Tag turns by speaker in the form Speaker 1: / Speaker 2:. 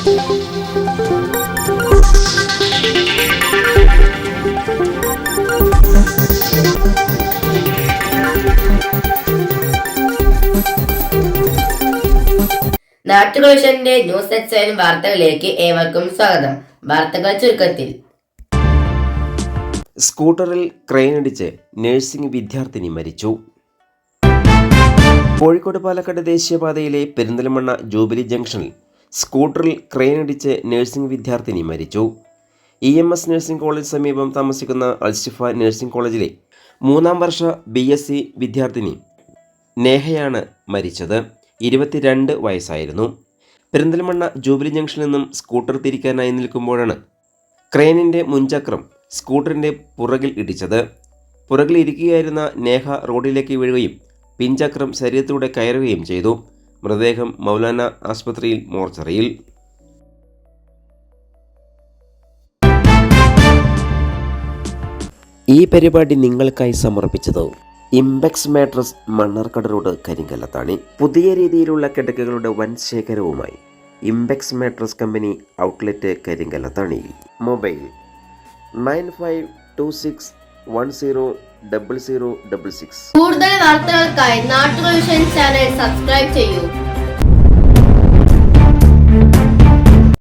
Speaker 1: നാട്ടുവിഷന്റെ news എക്സൈൻ വാർത്തകളിലേക്ക് ഏവർക്കും സ്വാഗതം. വാർത്തകൾ ചുരുക്കത്തിൽ.
Speaker 2: സ്കൂട്ടറിൽ ക്രെയിനടിച്ച് നഴ്സിംഗ് വിദ്യാർത്ഥിനി മരിച്ചു. കോഴിക്കോട് പാലക്കാട് ദേശീയപാതയിലെ പെരിന്തൽമണ്ണ ജൂബിലി ജംഗ്ഷനിൽ സ്കൂട്ടറിൽ ക്രെയിനടിച്ച് നഴ്സിംഗ് വിദ്യാർത്ഥിനി മരിച്ചു. EMS നഴ്സിംഗ് കോളേജ് സമീപം താമസിക്കുന്ന അൽഷിഫ നഴ്സിംഗ് കോളേജിലെ 3ാം വർഷ BSc വിദ്യാർത്ഥിനി നേഹയാണ് മരിച്ചത്. 22 വയസ്സായിരുന്നു. പെരിന്തൽമണ്ണ ജൂബിലി ജംഗ്ഷനിൽ നിന്നും സ്കൂട്ടർ തിരിക്കാനായി നിൽക്കുമ്പോഴാണ് ക്രെയിനിൻ്റെ മുൻചക്രം സ്കൂട്ടറിൻ്റെ പുറകിൽ ഇടിച്ചത്. പുറകിൽ ഇരിക്കുകയായിരുന്ന നേഹ റോഡിലേക്ക് വീഴുകയും പിൻചക്രം ശരീരത്തിലൂടെ കയറുകയും ചെയ്തു. മൃതദേഹം മൗലാന ആശുപത്രിയിൽ മോർച്ചറിയിൽ. ഈ പരിപാടി നിങ്ങൾക്കായി സമർപ്പിച്ചത് Impex mattress, Mannarkkad road, Karinkallathani. പുതിയ രീതിയിലുള്ള കിടക്കകളുടെ വൻ ശേഖരവുമായി ഇംപെക്സ് മാട്രസ് കമ്പനി ഔട്ട്ലെറ്റ്, കരിങ്കല്ലത്താണിയിൽ. മൊബൈൽ 9526100066.
Speaker 1: കൂടുതൽ വാർത്തകൾക്കായി നാട്ടുവിഷൻ ചാനൽ സബ്സ്ക്രൈബ് ചെയ്യൂ.